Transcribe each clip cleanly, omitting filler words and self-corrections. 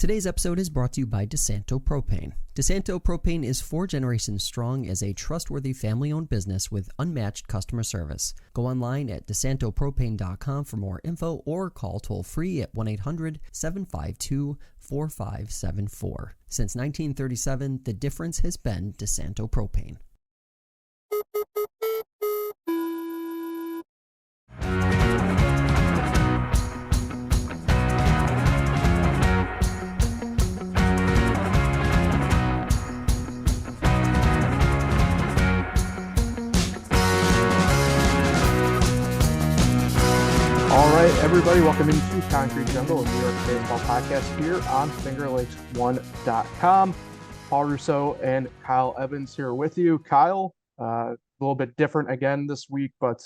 Today's episode is brought to you by DeSanto Propane. DeSanto Propane is 4 generations strong as a trustworthy family-owned business with unmatched customer service. Go online at DeSantoPropane.com for more info or call toll-free at 1-800-752-4574. Since 1937, the difference has been DeSanto Propane. All right, everybody, welcome into Concrete Jungle, a New York baseball podcast here on FingerLakes1.com. Paul Russo and Kyle Evans here with you. Kyle, a little bit different again this week, but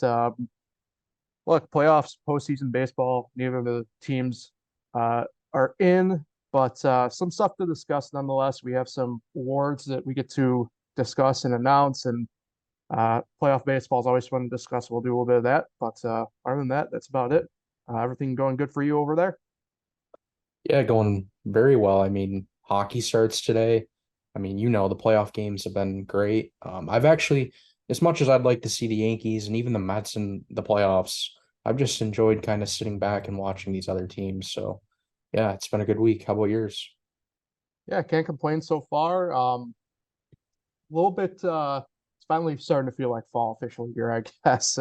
look, playoffs, postseason baseball, neither of the teams are in, but some stuff to discuss nonetheless. We have some awards that we get to discuss and announce, and playoff baseball is always fun to discuss. We'll do a little bit of that, but other than that, that's about it. Everything going good for you over there? Yeah, going very well. I mean, hockey starts today. I mean, the playoff games have been great. I've actually, as much as I'd like to see the Yankees and even the Mets in the playoffs, I've just enjoyed kind of sitting back and watching these other teams. So, yeah, it's been a good week. How about yours? Yeah, can't complain so far. A little bit, it's finally starting to feel like fall officially here, I guess,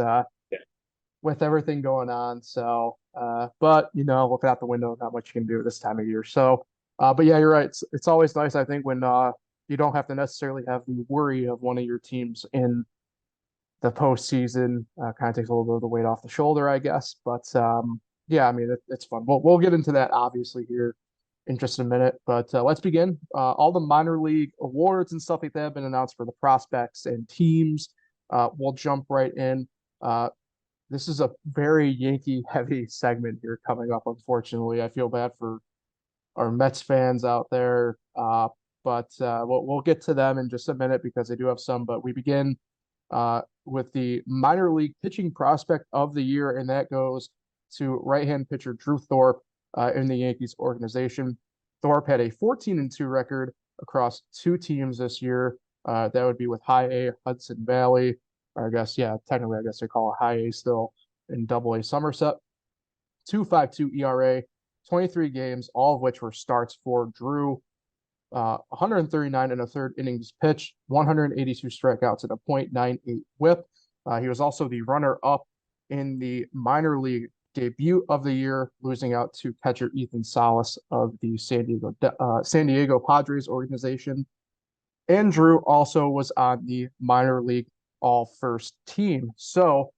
with everything going on. So, but looking out the window, not much you can do this time of year. So, but yeah, you're right. It's always nice, I think, when you don't have to necessarily have the worry of one of your teams in the postseason. Kind of takes a little bit of the weight off the shoulder, I guess. But yeah, I mean, it's fun. We'll get into that obviously here in just a minute. But let's begin. All the minor league awards and stuff like that have been announced for the prospects and teams. We'll jump right in. This is a very Yankee heavy segment here coming up. Unfortunately, I feel bad for our Mets fans out there. But we'll get to them in just a minute because they do have some. But we begin with the minor league pitching prospect of the year, and that goes to right-hand pitcher Drew Thorpe in the Yankees organization. Thorpe had a 14-2 record across 2 teams this year. That would be with High A Hudson Valley. Or I guess, yeah, technically, I guess they call it High A still in Double A Somerset. 2.52 ERA, 23 games, all of which were starts for Drew. 139 and a third innings pitched, 182 strikeouts, and a .98 WHIP. He was also the runner-up in the minor league debut of the year, losing out to catcher Ethan Salas of the San Diego Padres organization. And Drew also was on the minor league all-first team. So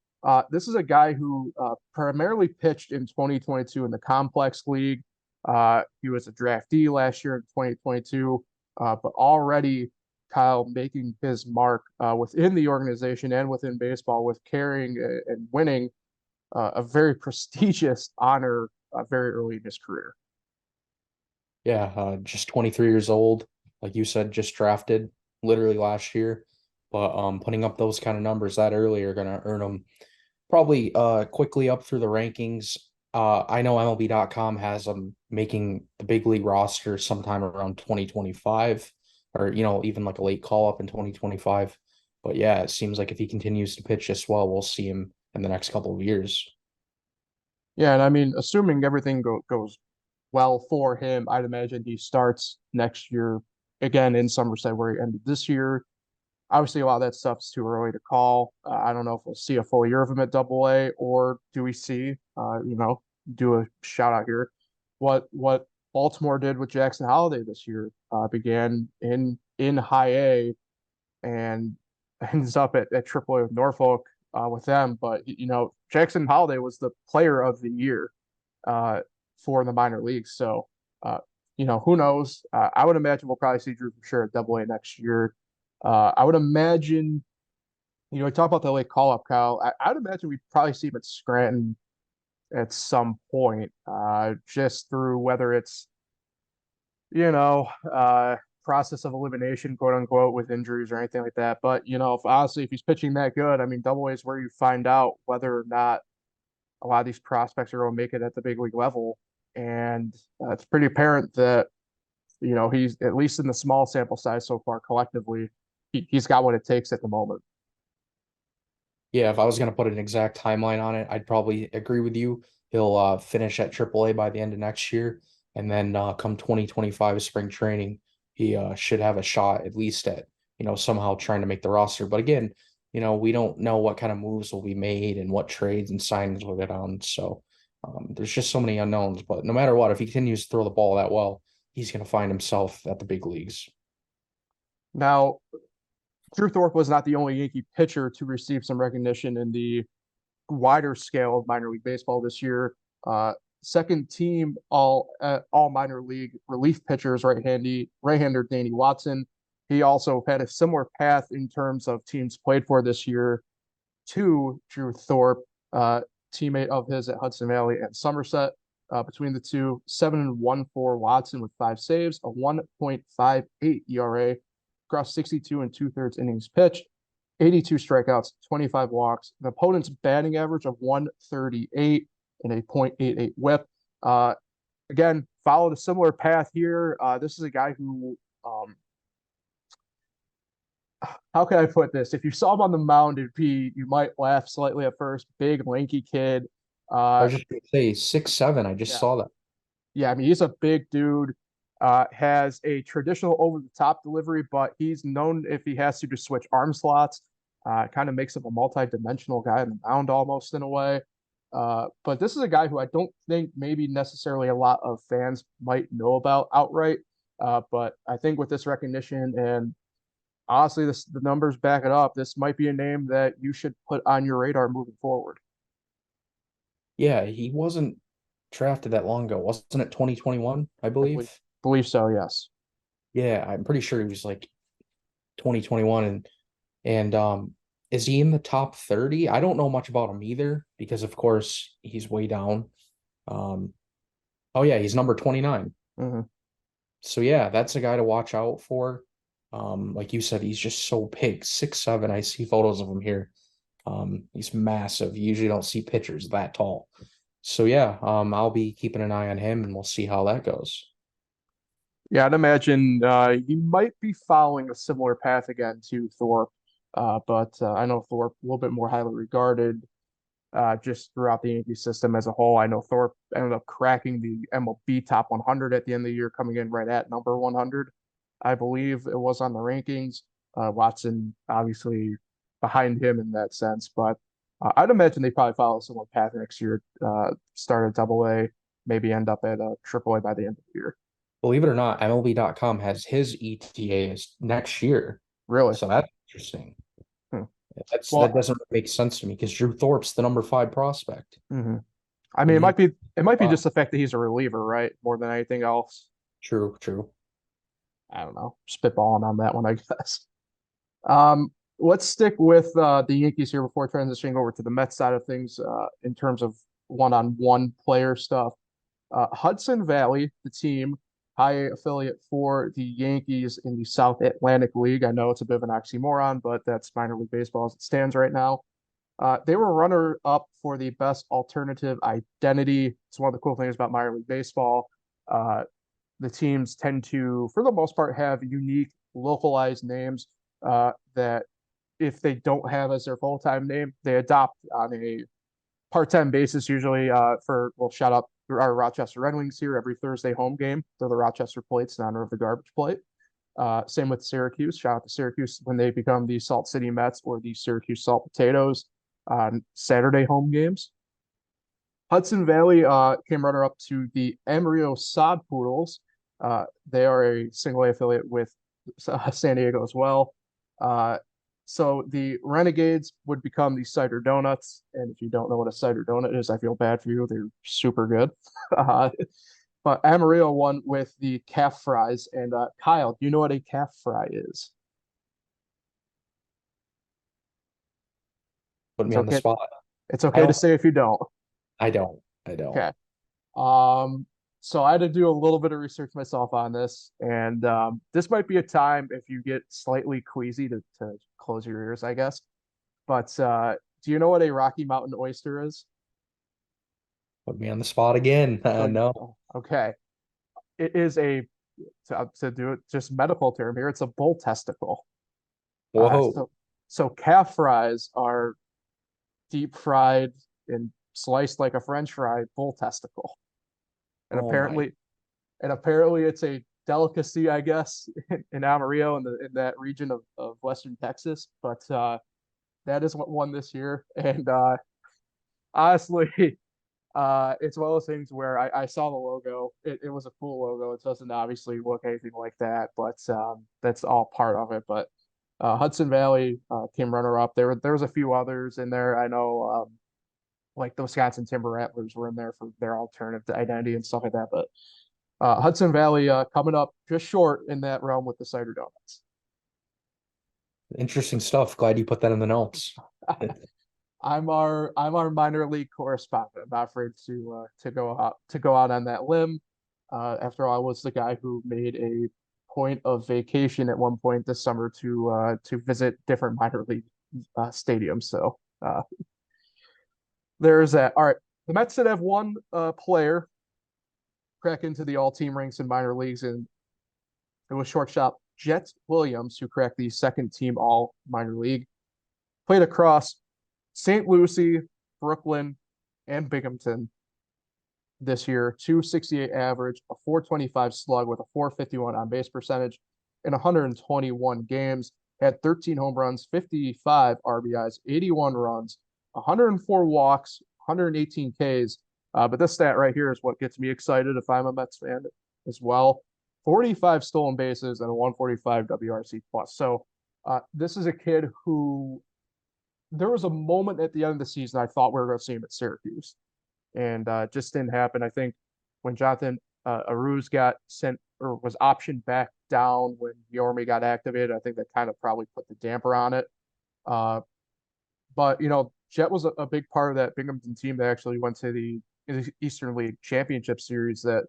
this is a guy who primarily pitched in 2022 in the Complex League. He was a draftee last year in 2022, but already Kyle making his mark within the organization and within baseball with carrying and winning a very prestigious honor very early in his career. Yeah, just 23 years old. Like you said, just drafted literally last year. But putting up those kind of numbers that early are going to earn him probably quickly up through the rankings. I know MLB.com has him making the big league roster sometime around 2025 or, even like a late call-up in 2025. But yeah, it seems like if he continues to pitch this well, we'll see him in the next couple of years. Yeah, and I mean, assuming everything goes well for him, I'd imagine he starts next year again in Somerset where he ended this year. Obviously, a lot of that stuff's too early to call. I don't know if we'll see a full year of him at Double A, or do we see, do a shout out here, what Baltimore did with Jackson Holliday this year. Began in High A and ends up at Triple A with Norfolk with them. But Jackson Holliday was the Player of the Year for the minor leagues. So who knows? I would imagine we'll probably see Drew for sure at Double A next year. I would imagine, we talk about the late call-up, Kyle. I'd imagine we'd probably see him at Scranton at some point, just through whether it's, process of elimination, quote unquote, with injuries or anything like that. But, if he's pitching that good, I mean, Double A is where you find out whether or not a lot of these prospects are going to make it at the big league level. And it's pretty apparent that he's at least in the small sample size so far collectively, he's got what it takes at the moment. Yeah, if I was going to put an exact timeline on it, I'd probably agree with you. He'll finish at AAA by the end of next year, and then come 2025 spring training, he should have a shot at least at somehow trying to make the roster. But again, we don't know what kind of moves will be made and what trades and signings will get on. So there's just so many unknowns. But no matter what, if he continues to throw the ball that well, he's going to find himself at the big leagues. Now, Drew Thorpe was not the only Yankee pitcher to receive some recognition in the wider scale of minor league baseball this year. Second team all minor league relief pitchers, right-hander Danny Watson. He also had a similar path in terms of teams played for this year to Drew Thorpe, teammate of his at Hudson Valley and Somerset. Between the two, 7.14 Watson with 5 saves, a 1.58 ERA across 62 and 2/3 innings pitched, 82 strikeouts, 25 walks, an opponent's batting average of 138 and a .88 whip. Again, followed a similar path here. This is a guy who, how can I put this? If you saw him on the mound, you might laugh slightly at first. Big, lanky kid. I was just going to say 6'7". I just saw that. Yeah, I mean, he's a big dude. Has a traditional over-the-top delivery, but he's known if he has to switch arm slots. Kind of makes him a multi-dimensional guy on the mound almost in a way. But this is a guy who I don't think maybe necessarily a lot of fans might know about outright. But I think with this recognition and honestly, the numbers back it up, this might be a name that you should put on your radar moving forward. Yeah, he wasn't drafted that long ago. Wasn't it 2021, I believe? Believe so, yes. Yeah, I'm pretty sure he was like 2021 and is he in the top 30? I don't know much about him either because of course he's way down. Oh yeah, he's number 29. Mm-hmm. So yeah, that's a guy to watch out for. Like you said, he's just so big, 6'7". I see photos of him here. He's massive. You usually don't see pitchers that tall. So yeah, I'll be keeping an eye on him and we'll see how that goes. Yeah, I'd imagine he might be following a similar path again to Thorpe, but I know Thorpe a little bit more highly regarded just throughout the Yankee system as a whole. I know Thorpe ended up cracking the MLB top 100 at the end of the year, coming in right at number 100, I believe it was on the rankings. Watson obviously behind him in that sense, but I'd imagine they probably follow a similar path next year. Start at AA, maybe end up at AAA by the end of the year. Believe it or not, MLB.com has his ETA next year. Really? So that's interesting. Hmm. That doesn't make sense to me because Drew Thorpe's the number 5 prospect. Mm-hmm. I mean, it might be just the fact that he's a reliever, right? More than anything else. True. I don't know. Spitballing on that one, I guess. Let's stick with the Yankees here before transitioning over to the Mets side of things in terms of one-on-one player stuff. Hudson Valley, the team, high affiliate for the Yankees in the South Atlantic League. I know it's a bit of an oxymoron, but that's minor league baseball as it stands right now. They were runner-up for the best alternative identity. It's one of the cool things about minor league baseball. The teams tend to, for the most part, have unique, localized names that if they don't have as their full-time name, they adopt on a part-time basis, usually we'll shout out our Rochester Red Wings here every Thursday home game. They're the Rochester Plates in honor of the garbage plate. Same with Syracuse. Shout out to Syracuse when they become the Salt City Mets or the Syracuse Salt Potatoes on Saturday home games. Hudson Valley came runner-up to the Amarillo Sod Poodles. They are a single-A affiliate with San Diego as well. So the Renegades would become the Cider Donuts. And if you don't know what a cider donut is, I feel bad for you. They're super good. But Amarillo won with the calf fries. And Kyle, do you know what a calf fry is? Put me on the spot. It's okay to say if you don't. I don't. Okay. So I had to do a little bit of research myself on this, and this might be a time if you get slightly queasy to close your ears, I guess. But do you know what a Rocky Mountain oyster is? Put me on the spot again. No. Okay. It is a to do it just medical term here, it's a bull testicle. Whoa. So calf fries are deep fried and sliced like a French fry bull testicle, and Oh my. apparently it's a delicacy, I guess, in Amarillo in that region of Western Texas. But that is what won this year, and honestly, it's one of those things where I saw the logo. It was a cool logo. It doesn't obviously look anything like that, but that's all part of it. But Hudson Valley came runner up. There was a few others in there. I know like the Wisconsin Timber Rattlers were in there for their alternative identity and stuff like that. But Hudson Valley coming up just short in that realm with the cider donuts. Interesting stuff. Glad you put that in the notes. I'm our minor league correspondent. I'm not afraid to go out on that limb. After all, I was the guy who made a point of vacation at one point this summer to visit different minor league stadiums. So there's that. All right, the Mets did have one player crack into the all-team ranks in minor leagues, and it was shortstop Jet Williams who cracked the second team all minor league. Played across St. Lucie, Brooklyn, and Binghamton this year. 268 average, a 425 slug with a 451 on base percentage in 121 games. Had 13 home runs, 55 RBIs, 81 runs, 104 walks, 118 Ks. But this stat right here is what gets me excited if I'm a Mets fan as well. 45 stolen bases and a 145 WRC plus. So this is a kid who there was a moment at the end of the season I thought we were going to see him at Syracuse, and just didn't happen. I think when Jonathan Aruz got sent or was optioned back down when Yormi got activated, I think that kind of probably put the damper on it. But Jet was a big part of that Binghamton team that actually went to the Eastern League Championship Series that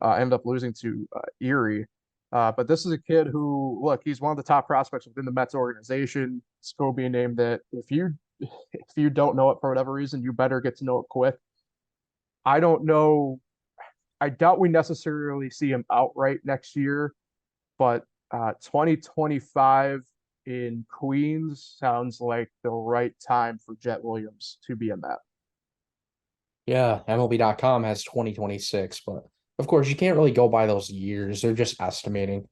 ended up losing to Erie. But this is a kid who, look, he's one of the top prospects within the Mets organization. It's going to be a name that if you don't know it for whatever reason, you better get to know it quick. I don't know. I doubt we necessarily see him outright next year, but 2025 in Queens sounds like the right time for Jet Williams to be a Met. Yeah, MLB.com has 2026, but of course you can't really go by those years. They're just estimating.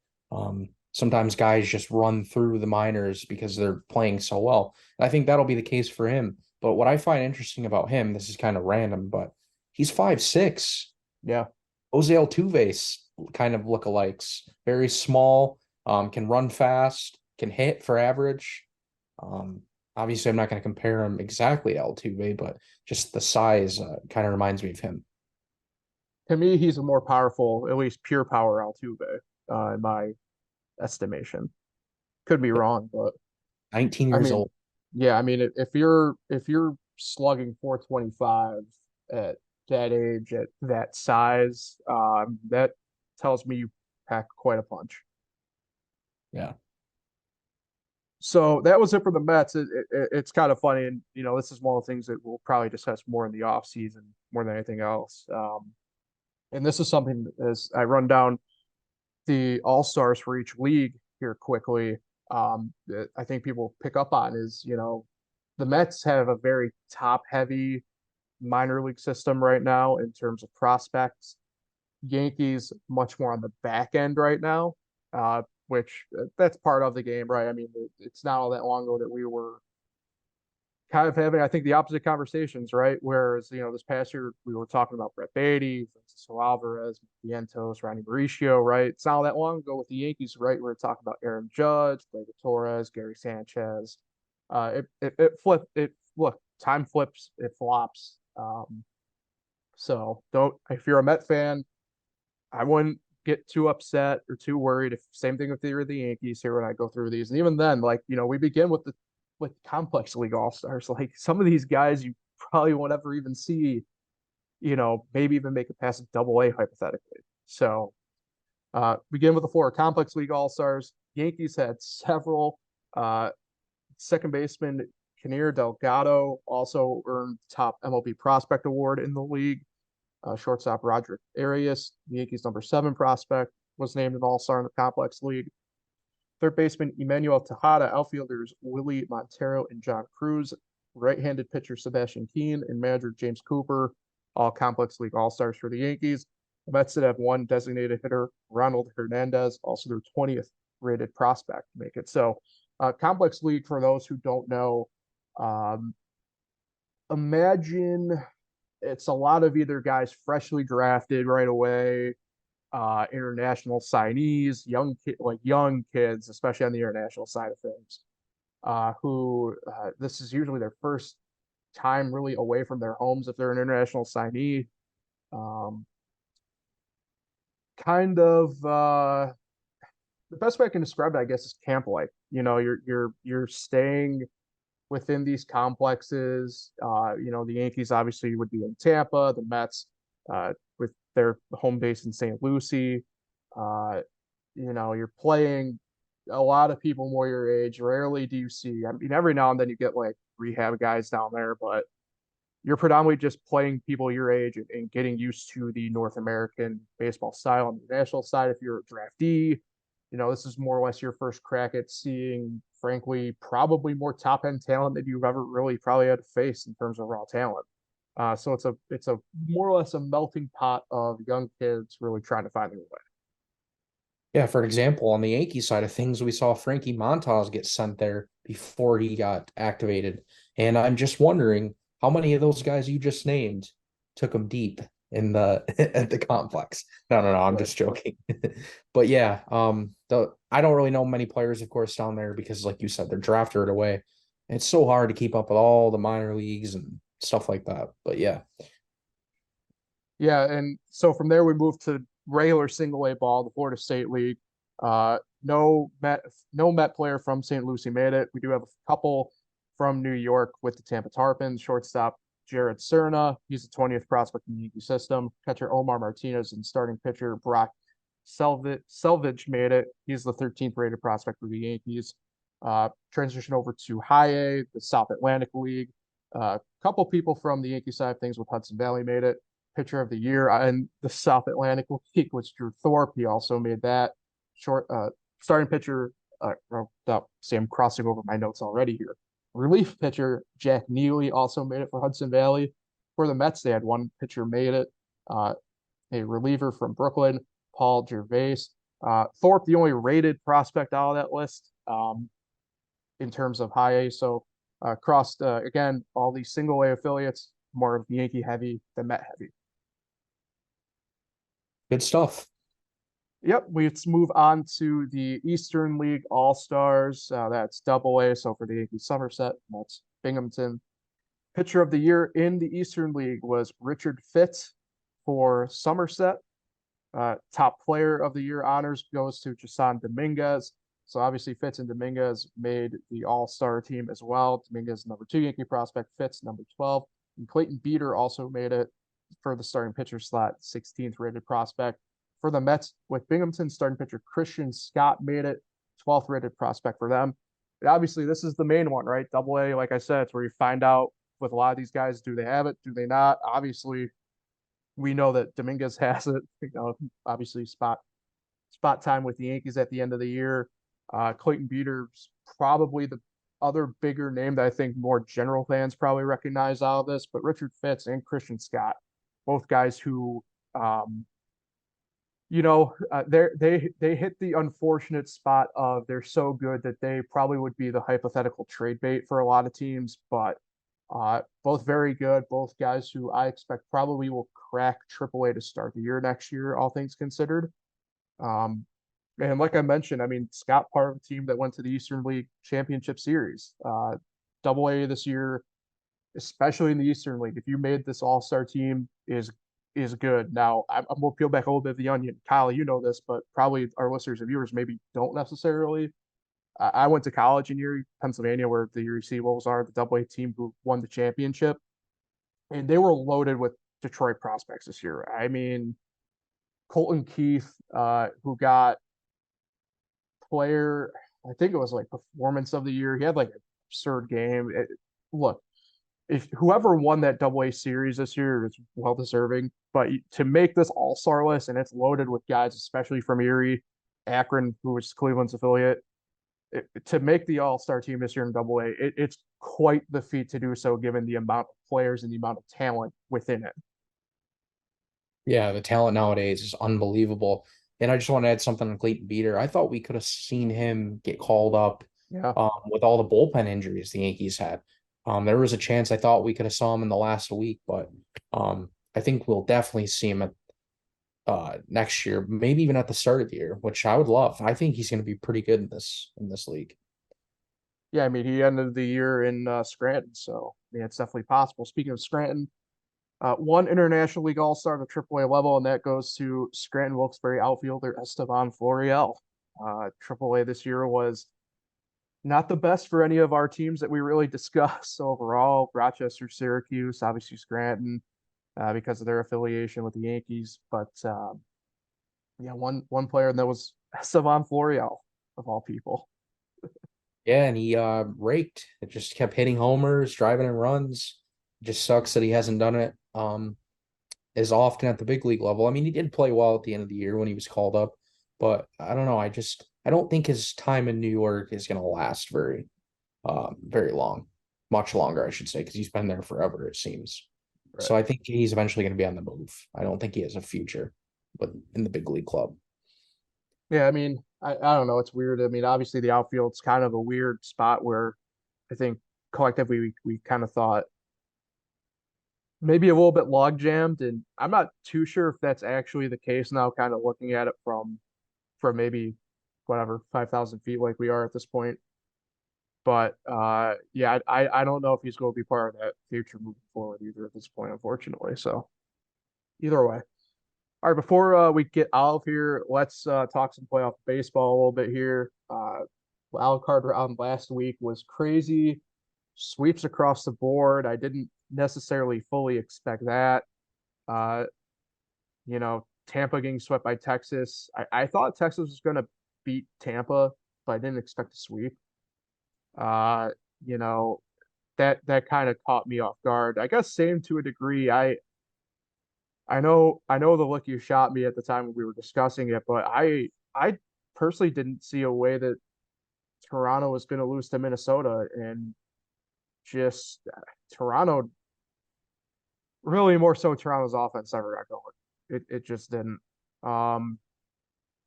Sometimes guys just run through the minors because they're playing so well. And I think that'll be the case for him. But what I find interesting about him, this is kind of random, but he's 5'6". Yeah. Jose Altuve's kind of lookalikes. Very small, can run fast, can hit for average. Obviously, I'm not going to compare him exactly to Altuve, but just the size kind of reminds me of him. To me, he's a more powerful, at least pure power Altuve, in my estimation. Could be wrong, but 19 I years mean, old. yeah, I mean, if you're slugging 425 at that age, at that size, that tells me you pack quite a punch. Yeah. So that was it for the Mets. It's kind of funny, and this is one of the things that we'll probably discuss more in the off season more than anything else. And this is something as I run down the all-stars for each league here quickly, that I think people pick up on is, the Mets have a very top-heavy minor league system right now in terms of prospects. Yankees much more on the back end right now, which that's part of the game, right? I mean, it's not all that long ago that we were kind of having, I think, the opposite conversations, right? Whereas, this past year we were talking about Brett Beatty, Francisco Alvarez, Vientos, Ronnie Mauricio, right? It's not all that long ago with the Yankees, right? We were talking about Aaron Judge, Gleyber Torres, Gary Sanchez. Look, time flips, it flops. So if you're a Met fan, I wouldn't get too upset or too worried. If same thing with the Yankees here when I go through these, and even then, we begin with complex league all-stars. Like some of these guys you probably won't ever even see, maybe even make it past AA hypothetically. So begin with the four complex league all-stars. Yankees had several. Second baseman Kinnear Delgado also earned top MLB prospect award in the league. Shortstop Roderick Arias, the Yankees number 7 prospect, was named an all-star in the Complex League. Third baseman Emmanuel Tejada, outfielders Willie Montero and John Cruz, right-handed pitcher Sebastian Keane, and manager James Cooper, all Complex League all-stars for the Yankees. The Mets did have one designated hitter, Ronald Hernandez, also their 20th rated prospect to make it. So Complex League, for those who don't know, imagine it's a lot of either guys freshly drafted right away, international signees, young kids, especially on the international side of things, who this is usually their first time really away from their homes if they're an international signee. Kind of the best way I can describe it, I guess, is camp like. You know, you're staying within these complexes. You know, the Yankees obviously would be in Tampa, the Mets with their home base in St. Lucie. You know, you're playing a lot of people more your age. Rarely do you see, I mean, every now and then you get like rehab guys down there, but you're predominantly just playing people your age and getting used to the North American baseball style. On the national side, if you're a draftee, you know, this is more or less your first crack at seeing, frankly, probably more top end talent than you've ever really probably had to face in terms of raw talent. So it's a more or less a melting pot of young kids really trying to find their way. Yeah, for example, on the Yankee side of things, we saw Frankie Montas get sent there before he got activated. And I'm just wondering how many of those guys you just named took him deep in the at the complex. No, I'm just joking. But yeah, I don't really know many players, of course, down there because, like you said, they're drafted right away. It's so hard to keep up with all the minor leagues and stuff like that. But yeah. Yeah, and so from there we move to regular single A ball, the Florida State League. No Met player from St. Lucie made it. We do have a couple from New York with the Tampa Tarpons. Shortstop Jared Cerna, he's the 20th prospect in the Yankee system. Catcher Omar Martinez and starting pitcher Brock Selvage made it. He's the 13th rated prospect for the Yankees. Transition over to High A, the South Atlantic League. A couple people from the Yankee side of things with Hudson Valley made it. Pitcher of the year in the South Atlantic League was Drew Thorpe. He also made that. Starting pitcher. See, I'm crossing over my notes already here. Relief pitcher Jack Neely also made it for Hudson Valley. For the Mets, they had one pitcher made it. A reliever from Brooklyn, Paul Gervais. Thorpe, the only rated prospect out of that list in terms of high A. So crossed again all these single A affiliates, more of Yankee heavy than Met heavy. Good stuff. Yep, let's move on to the Eastern League All-Stars. That's Double A, so for the Yankees Somerset, that's Binghamton. Pitcher of the year in the Eastern League was Richard Fitz for Somerset. Top player of the year honors goes to Jason Dominguez. So obviously Fitz and Dominguez made the All-Star team as well. Dominguez, number 2 Yankee prospect, Fitz, number 12. And Clayton Beeter also made it for the starting pitcher slot, 16th rated prospect. For the Mets, with Binghamton, starting pitcher Christian Scott made it, 12th rated prospect for them. And obviously, this is the main one, right? Double A, like I said, it's where you find out with a lot of these guys, do they have it? Do they not? Obviously, we know that Dominguez has it. You know, obviously, spot time with the Yankees at the end of the year. Clayton Beeter's probably the other bigger name that I think more general fans probably recognize out of this, but Richard Fitz and Christian Scott, both guys who, you know, they hit the unfortunate spot of they're so good that they probably would be the hypothetical trade bait for a lot of teams, but both very good, both guys who I expect probably will crack AAA to start the year next year, all things considered. And like I mentioned, I mean, Scott part of the team that went to the Eastern League Championship Series. Double A this year, especially in the Eastern League, if you made this All-Star team is good. Now, I'm going to peel back a little bit of the onion. Kyle, you know this, but probably our listeners and viewers maybe don't necessarily. I went to college in Erie, Pennsylvania, where the Erie Seawolves are, the Double A team who won the championship. And they were loaded with Detroit prospects this year. I mean, Colton Keith, who got player, I think it was like performance of the year. He had like an absurd game. Look, if whoever won that AA series this year is well deserving. But to make this all-star list, and it's loaded with guys, especially from Erie, Akron, who was Cleveland's affiliate, to make the all-star team this year in AA, it's quite the feat to do so, given the amount of players and the amount of talent within it. Yeah, the talent nowadays is unbelievable. And I just want to add something on Clayton Beater. I thought we could have seen him get called up Yeah. with all the bullpen injuries the Yankees had. There was a chance I thought we could have saw him in the last week, but I think we'll definitely see him at next year, maybe even at the start of the year, which I would love. I think he's going to be pretty good in this league. Yeah, I mean, he ended the year in Scranton, so yeah, it's definitely possible. Speaking of Scranton, one International League All-Star at the AAA level, and that goes to Scranton Wilkes-Barre outfielder Esteban Florial. AAA this year was not the best for any of our teams that we really discussed overall. Rochester, Syracuse, obviously Scranton, because of their affiliation with the Yankees. But yeah, one player, and that was Esteban Florial, of all people. Yeah, and he raked. It just kept hitting homers, driving in runs. It just sucks that he hasn't done it as often at the big league level. I mean, he did play well at the end of the year when he was called up, but I don't know. I don't think his time in New York is going to last very long, much longer, I should say, because he's been there forever, it seems. Right. So I think he's eventually going to be on the move. I don't think he has a future, but in the big league club. Yeah, I mean, I don't know. It's weird. I mean, obviously the outfield's kind of a weird spot where I think collectively we kind of thought maybe a little bit log jammed, and I'm not too sure if that's actually the case now, kind of looking at it from maybe whatever 5,000 feet like we are at this point. But yeah, I don't know if he's going to be part of that future moving forward either at this point, unfortunately. So either way. All right, before we get out of here, let's talk some playoff baseball a little bit here. Wild card round last week was crazy. Sweeps across the board. I didn't necessarily fully expect that. Uh, Tampa getting swept by Texas. I thought Texas was going to beat Tampa, but I didn't expect a sweep. Uh, you know, that kind of caught me off guard. I guess same to a degree. I know the look you shot me at the time when we were discussing it, but I personally didn't see a way that Toronto was going to lose to Minnesota, and just Toronto, really more so Toronto's offense never got going. It just didn't. And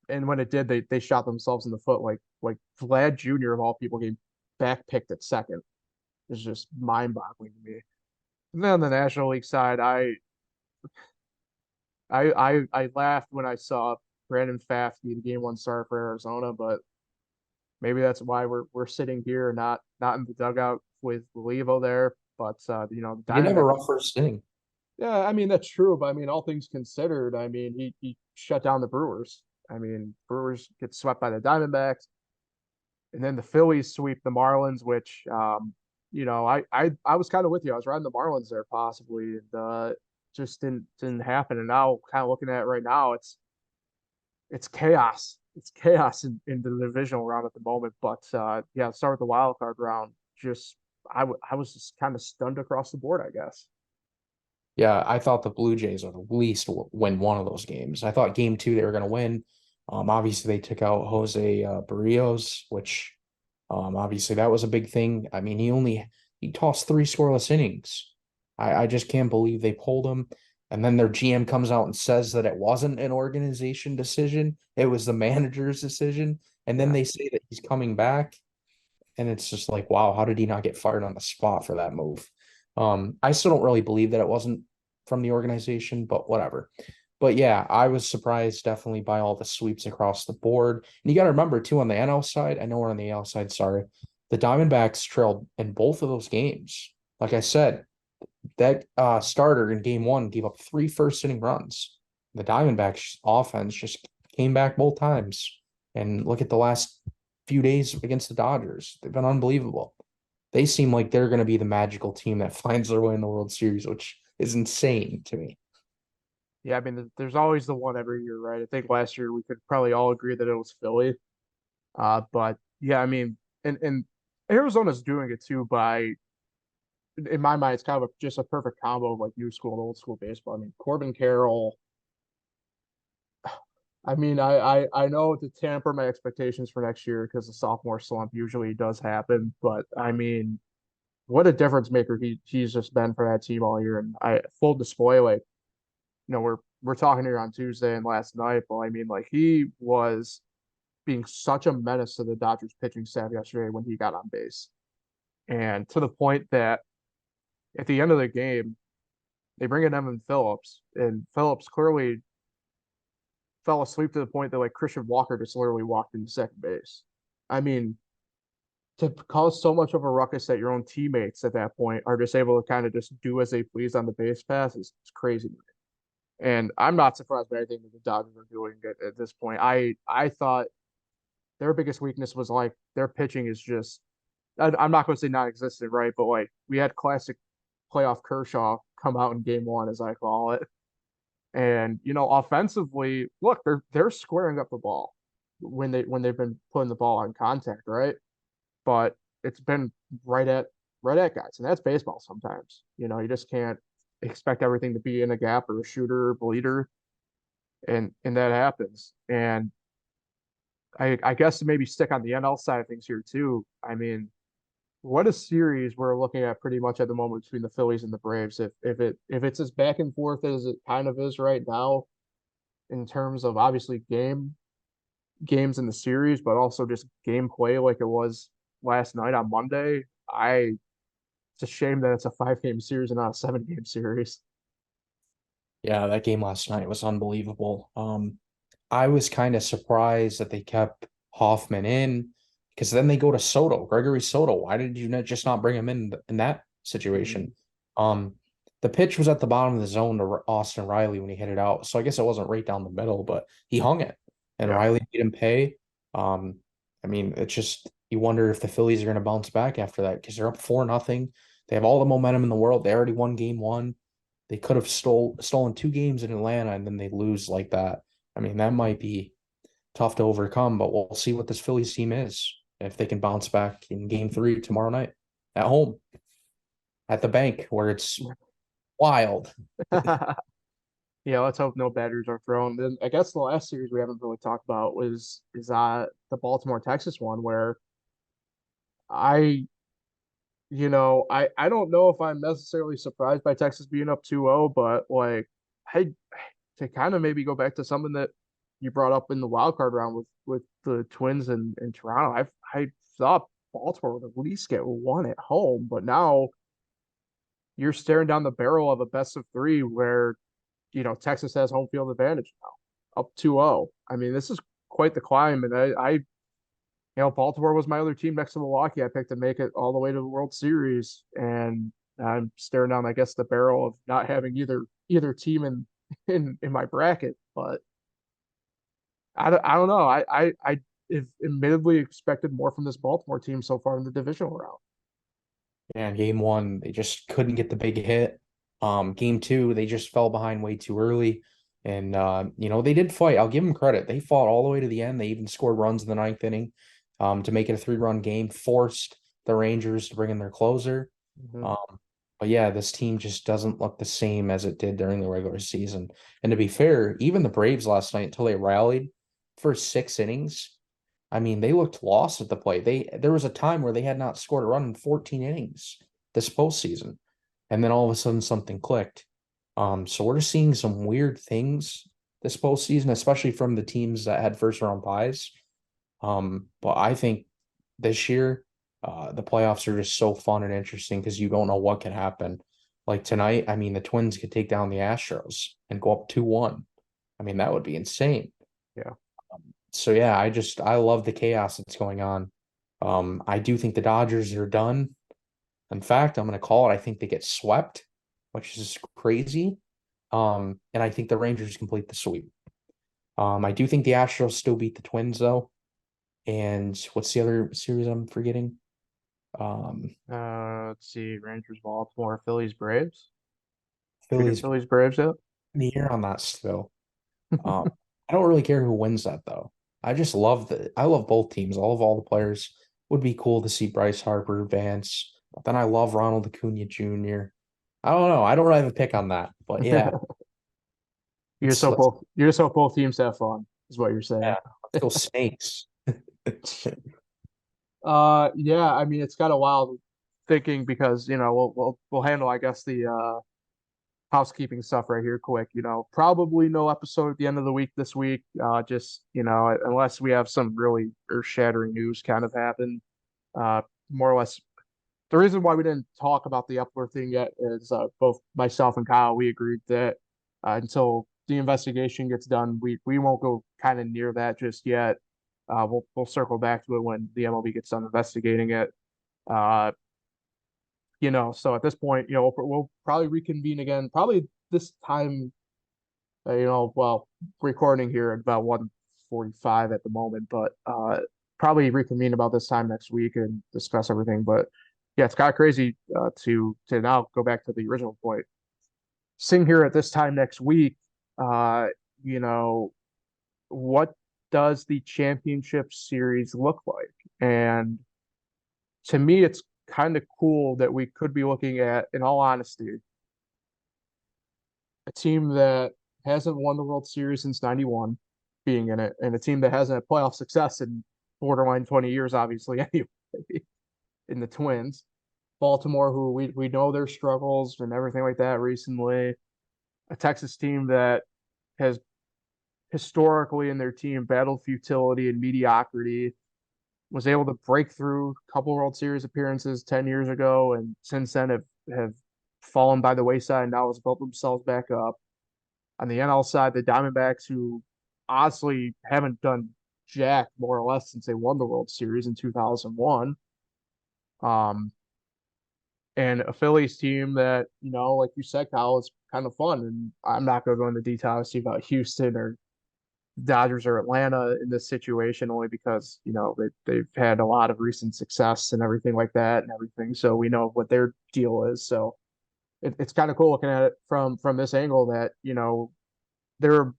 when it did, they shot themselves in the foot. Like Vlad Jr. of all people getting back picked at second is just mind boggling to me. And then on the National League side, I laughed when I saw Brandon Pfaadt be the game one starter for Arizona, but maybe that's why we're sitting here, not in the dugout with Levo there. But the He did have a Diamondbacks. rough first inning. Yeah, I mean that's true, but I mean all things considered, I mean he shut down the Brewers. I mean Brewers get swept by the Diamondbacks, and then the Phillies sweep the Marlins, which I was kind of with you. I was riding the Marlins there possibly, and just didn't happen. And now kind of looking at it right now, it's chaos. It's chaos in the divisional round at the moment. But yeah, start with the wild card round. Just I was just kind of stunned across the board, I guess. Yeah, I thought the Blue Jays would at least win one of those games. I thought game two they were going to win. Obviously they took out Jose Barrios, which obviously that was a big thing. I mean, he tossed three scoreless innings. I just can't believe they pulled him. And then their GM comes out and says that it wasn't an organization decision. It was the manager's decision. And then Yeah. they say that he's coming back. And it's just like, wow, how did he not get fired on the spot for that move? I still don't really believe that it wasn't from the organization, but whatever. But yeah, I was surprised definitely by all the sweeps across the board. And you got to remember too, on the NL side, I know we're on the AL side, sorry. The Diamondbacks trailed in both of those games. Like I said, that starter in game one gave up 3 first-inning runs. The Diamondbacks offense just came back both times. And look at the last few days against the Dodgers. They've been unbelievable. They seem like they're going to be the magical team that finds their way in the World Series, which is insane to me. Yeah, I mean, there's always the one every year, right? I think last year we could probably all agree that it was Philly. But yeah, I mean, and Arizona's doing it too by in my mind, it's kind of just a perfect combo of like new school and old school baseball. I mean, Corbin Carroll. I mean, I know to tamper my expectations for next year because the sophomore slump usually does happen, but I mean, what a difference maker he's just been for that team all year. And I full display, like, we're talking here on Tuesday and last night, but I mean, like, he was being such a menace to the Dodgers pitching staff yesterday when he got on base. And to the point that at the end of the game, they bring in Evan Phillips, and Phillips clearly fell asleep to the point that like Christian Walker just literally walked into second base. I mean, to cause so much of a ruckus that your own teammates at that point are just able to kind of just do as they please on the base pass is crazy to me. And I'm not surprised by anything that the Dodgers are doing at this point. I thought their biggest weakness was like their pitching is just I'm not going to say non-existent, right? But like we had classic playoff Kershaw come out in game one, as I call it. And offensively, look, they're squaring up the ball when they've been putting the ball on contact, right? But it's been right at guys, and that's baseball sometimes. You just can't expect everything to be in a gap or a shooter or bleeder, and that happens. And I guess to maybe stick on the NL side of things here too. I mean, what a series we're looking at pretty much at the moment between the Phillies and the Braves. If it's as back and forth as it kind of is right now, in terms of obviously games in the series, but also just gameplay like it was last night on Monday, it's a shame that it's a 5-game series and not a 7-game series. Yeah, that game last night was unbelievable. I was kind of surprised that they kept Hoffman in because then they go to Soto, Gregory Soto. Why did you just not bring him in that situation? The pitch was at the bottom of the zone to Austin Riley when he hit it out, so I guess it wasn't right down the middle, but he hung it, and Yeah. Riley made him pay. I mean, it's just you wonder if the Phillies are going to bounce back after that because they're up 4-0. They have all the momentum in the world. They already won game one. They could have stolen 2 games in Atlanta and then they lose like that. I mean, that might be tough to overcome, but we'll see what this Phillies team is if they can bounce back in game 3 tomorrow night at home at the bank where it's wild. Yeah, let's hope no batters are thrown. Then I guess the last series we haven't really talked about is the Baltimore Texas one where I I don't know if I'm necessarily surprised by Texas being up 2-0, but like I to kind of maybe go back to something that you brought up in the wild card round with the Twins and Toronto. I thought Baltimore would at least get one at home, but now you're staring down the barrel of a best of three where Texas has home field advantage now, up 2-0. I mean, this is quite the climb, and Baltimore was my other team next to Milwaukee. I picked to make it all the way to the World Series, and I'm staring down, I guess, the barrel of not having either team in my bracket. But I don't know. I have admittedly expected more from this Baltimore team so far in the divisional round. And game 1, they just couldn't get the big hit. Game 2, they just fell behind way too early. And they did fight. I'll give them credit. They fought all the way to the end. They even scored runs in the 9th inning to make it a 3-run game, forced the Rangers to bring in their closer. But yeah, this team just doesn't look the same as it did during the regular season. And to be fair, even the Braves last night until they rallied for 6 innings, I mean, they looked lost at the plate. There was a time where they had not scored a run in 14 innings this postseason. And then all of a sudden something clicked. So we're seeing some weird things this postseason, especially from the teams that had first round buys. But I think this year, the playoffs are just so fun and interesting because you don't know what can happen. Like tonight, I mean, the Twins could take down the Astros and go up 2-1. I mean, that would be insane. Yeah. So yeah, I love the chaos that's going on. I do think the Dodgers are done. In fact, I'm going to call it. I think they get swept, which is crazy. And I think the Rangers complete the sweep. I do think the Astros still beat the Twins though. And what's the other series I'm forgetting? Let's see, Rangers, Baltimore, Phillies, Braves. Phillies Phillies, Braves yet? the year on that still. I don't really care who wins that though. I love both teams. All the players. Would be cool to see Bryce Harper, Vance, But then I love Ronald Acuna Jr. I don't know. I don't have a pick on that, but yeah, let's You're so both teams have fun, is what you're saying. yeah, let's go Snakes. Yeah, I mean it's kind of wild thinking because we'll handle I guess the housekeeping stuff right here quick. Probably no episode at the end of the week this week. Just unless we have some really earth-shattering news kind of happen. Uh, More or less, the reason why we didn't talk about the Epler thing yet is both myself and Kyle we agreed that until the investigation gets done, we won't go kind of near that just yet. We'll circle back to it when the MLB gets done investigating it. Uh, so at this point, we'll probably reconvene again, probably this time, well, recording here at about 1:45 at the moment, but probably reconvene about this time next week and discuss everything. But yeah, it's kind of crazy to now go back to the original point. Sitting here at this time next week, uh, you know, what does the championship series look like? And to me, it's kind of cool that we could be looking at, in all honesty, a team that hasn't won the World Series since '91 being in it, and a team that hasn't had playoff success in borderline 20 years, obviously, anyway, in the Twins. Baltimore, who we know their struggles and everything like that recently. A Texas team that has historically in their team battled futility and mediocrity, was able to break through a couple World Series appearances 10 years ago, and since then have fallen by the wayside and now has built themselves back up. On the NL side, the Diamondbacks, who honestly haven't done jack more or less since they won the World Series in 2001. And a Phillies team that, like you said, Kyle, is kind of fun. And I'm not going to go into detail see about Houston or Dodgers or Atlanta in this situation, only because, they've had a lot of recent success and everything like that and everything. So we know what their deal is. So it's kind of cool looking at it from this angle that, there,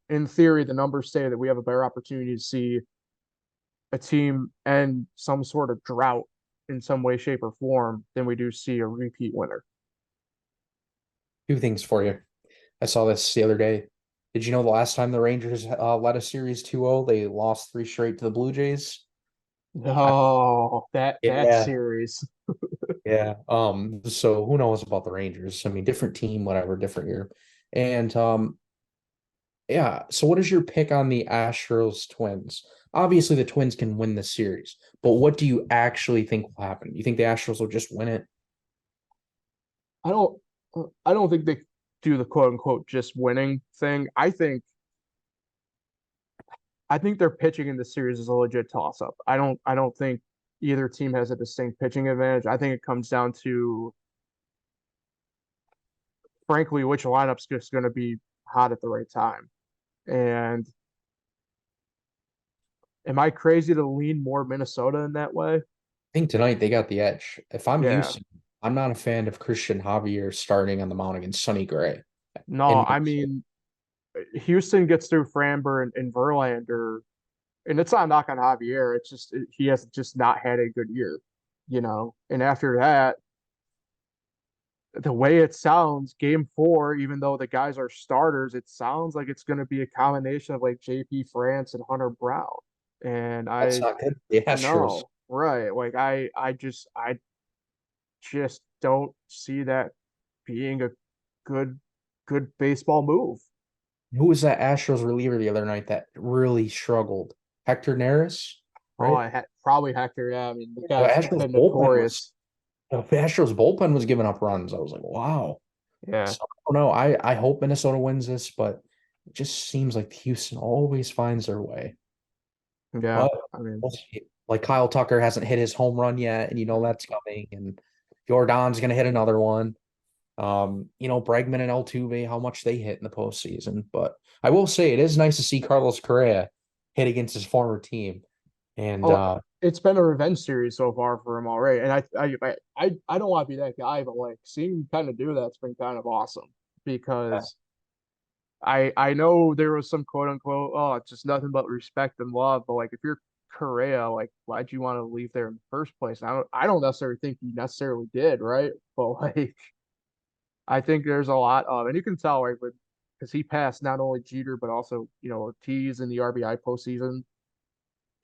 in theory, the numbers say that we have a better opportunity to see a team end some sort of drought in some way, shape, or form than we do see a repeat winner. Two things for you. I saw this the other day. Did you know the last time the Rangers led a series 2-0, they lost 3 straight to the Blue Jays? Oh, that Yeah. series. Yeah. So who knows about the Rangers? I mean, different team, whatever, different year. And yeah, so what is your pick on the Astros Twins? Obviously the Twins can win the series, but what do you actually think will happen? Do you think the Astros will just win it? I don't I don't think they do the quote unquote just winning thing. I think their pitching in the series is a legit toss up. I don't think either team has a distinct pitching advantage. I think it comes down to frankly which lineup's just going to be hot at the right time. And am I crazy to lean more Minnesota in that way? I think tonight they got the edge. If I'm Yeah. Houston, I'm not a fan of Christian Javier starting on the mound against Sonny Gray. No, And I mean Houston gets through Framber and Verlander, and it's not a knock on Javier. It's just he has just not had a good year, And after that, the way it sounds, game 4, even though the guys are starters, it sounds like it's going to be a combination of like JP France and Hunter Brown. And that's not good. The Astros. no, right. Like I just don't see that being a good good baseball move. Who was that Astros reliever the other night that really struggled? Hector Neris, Oh, right? I had probably Hector. Yeah, I mean the The guy's Astros been bullpen was notorious. the Astros bullpen was giving up runs. I was like, wow. Yeah, So I don't know. I hope Minnesota wins this, but it just seems like Houston always finds their way. yeah. But I mean, we'll see. Like Kyle Tucker hasn't hit his home run yet, and that's coming. And Jordan's gonna hit another one. Bregman and Altuve, how much they hit in the postseason. But I will say it is nice to see Carlos Correa hit against his former team. And oh, it's been a revenge series so far for him already. And I don't want to be that guy, but like seeing him kind of do that's been kind of awesome because I know there was some quote unquote, oh, it's just nothing but respect and love. But like if you're Correa, like, why'd you want to leave there in the first place? I don't necessarily think he necessarily did, right? But like, I think there's a lot of, and you can tell, right, because he passed not only Jeter but also Ortiz in the RBI postseason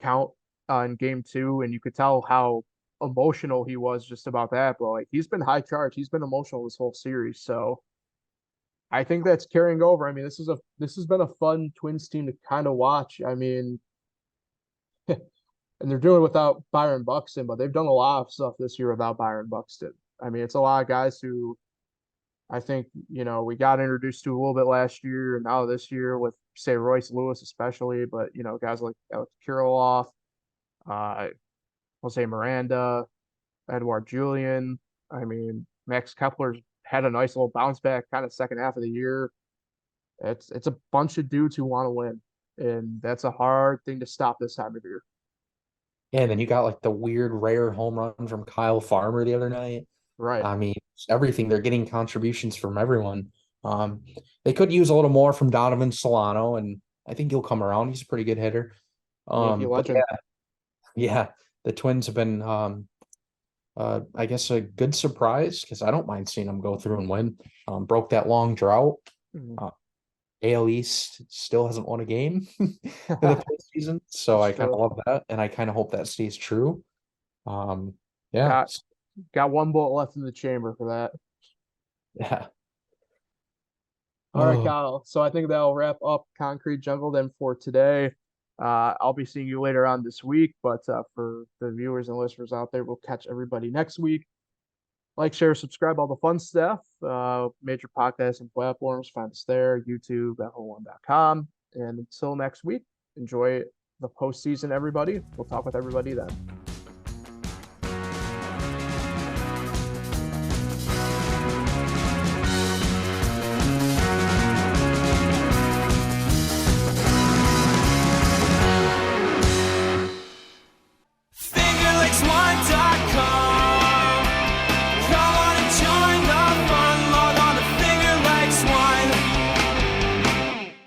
count in game 2, and you could tell how emotional he was just about that. But like, he's been high charge, he's been emotional this whole series, so I think that's carrying over. I mean, this has been a fun Twins team to kind of watch. I mean, and they're doing it without Byron Buxton, but they've done a lot of stuff this year without Byron Buxton. I mean, it's a lot of guys who I think, we got introduced to a little bit last year and now this year with, say, Royce Lewis especially, but, guys like Alex Kirilloff, uh, Jose Miranda, Edouard Julian. I mean, Max Kepler's had a nice little bounce back kind of second half of the year. It's a bunch of dudes who want to win, and that's a hard thing to stop this time of year. Yeah, and then you got like the weird rare home run from Kyle Farmer the other night. Right. I mean, it's everything. They're getting contributions from everyone. Um, they could use a little more from Donovan Solano, and I think he'll come around. He's a pretty good hitter. Yankee But legend. yeah, the Twins have been I guess a good surprise because I don't mind seeing them go through and win. Broke that long drought. Mhm. AL East still hasn't won a game in the postseason, so I That's kind of true. love that, and I kind of hope that stays true. Yeah, Got one bullet left in the chamber for that. yeah. All right, Oh, Kyle. So I think that'll wrap up Concrete Jungle then for today. I'll be seeing you later on this week, but for the viewers and listeners out there, we'll catch everybody next week. Like, share, subscribe, all the fun stuff. Major podcasts and platforms, find us there, YouTube, F1.com. And until next week, enjoy the postseason, everybody. We'll talk with everybody then.